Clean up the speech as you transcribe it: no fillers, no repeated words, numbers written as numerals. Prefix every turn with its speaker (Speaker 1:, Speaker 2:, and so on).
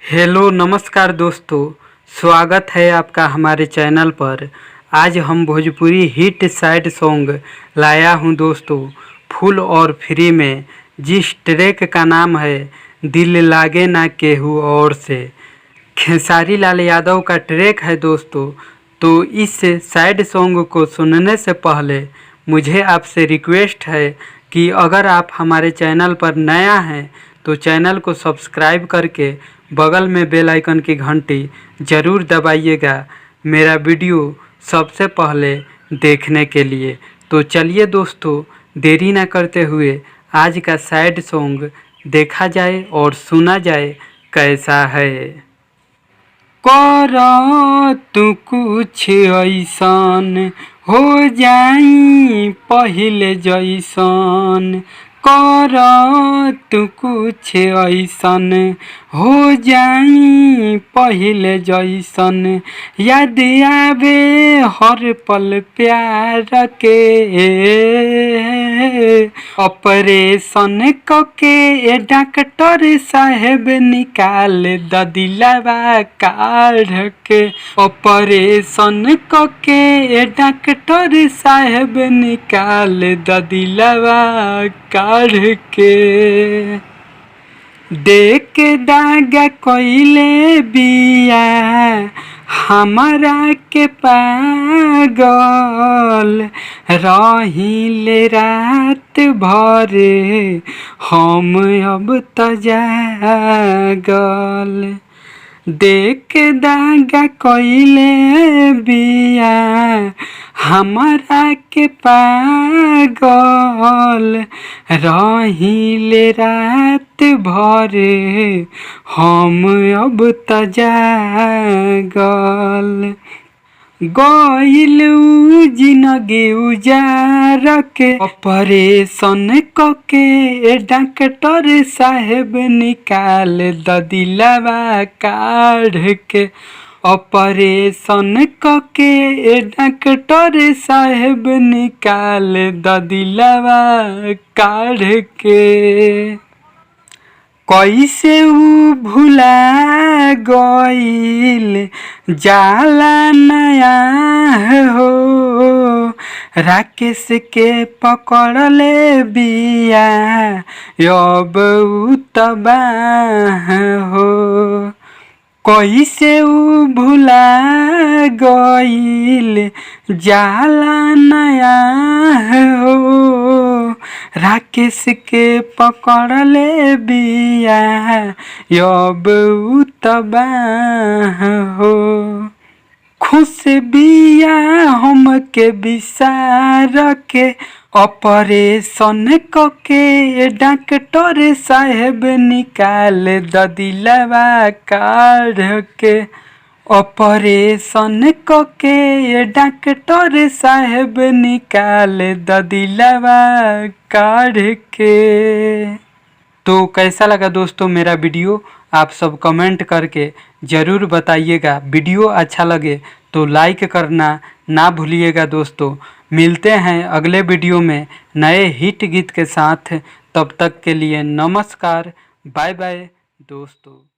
Speaker 1: Hello नमस्कार दोस्तों, स्वागत है आपका हमारे चैनल पर। आज हम भोजपुरी हिट सैड सॉन्ग लाया हूँ दोस्तों, फुल और फ्री में, जिस ट्रैक का नाम है दिल लागे ना केहू और से। खेसारी लाल यादव का ट्रैक है दोस्तों। तो इस सैड सॉन्ग को सुनने से पहले मुझे आपसे रिक्वेस्ट है कि अगर आप हमारे चैनल पर नया हैं तो चैनल को सब्सक्राइब करके बगल में बेल आइकन की घंटी ज़रूर दबाइएगा मेरा वीडियो सबसे पहले देखने के लिए। तो चलिए दोस्तों, देरी ना करते हुए आज का सैड सॉन्ग देखा जाए और सुना जाए कैसा है। कर तू कुछ ऐसन हो जाई पहले जैसन, कर तू कुछ ऐसन हो जाई पहले जैसन, याद आवे हर पल प्यार के, ऑपरेशन कके डॉक्टर साहेब निकाल द दिलवा काढ़ के, ऑपरेशन कके डॉक्टर साहेब निकाल द दिलवा काढ़ के। देख दागा कोइले बिया हमारा के पागल, रहिले रात भर हम अब त जागल। देख दागा कोइले बिया हमारा के पागल, रहिले रात भर हम अब त जागल। गइल जिंदगी उजार के, ऑपरेशन कके डॉक्टर साहेब निकाल द दिलवा काढ़ के, ऑपरेशन कके डॉक्टर साहेब निकाल द दिलवा काढ़ के। कैसे ऊ भुला गइल जाला नया हो, राकेश के पकड़ले बिया अब ऊ तबाह हो। कैसे ऊ भुला गइल जाला नया हो, राकेश के पकड़ले बिया अब ऊ तबाह हो। खुश बिया हमके बिसार के, ऑपरेशन कके डॉक्टर साहेब निकाल द दिलवा काढ़ के, ऑपरेशन कके डॉक्टर साहेब निकाल द दिलवा काढ़ के। तो कैसा लगा दोस्तों मेरा वीडियो, आप सब कमेंट करके ज़रूर बताइएगा। वीडियो अच्छा लगे तो लाइक करना ना भूलिएगा दोस्तों। मिलते हैं अगले वीडियो में नए हिट गीत के साथ। तब तक के लिए नमस्कार, बाय बाय दोस्तों।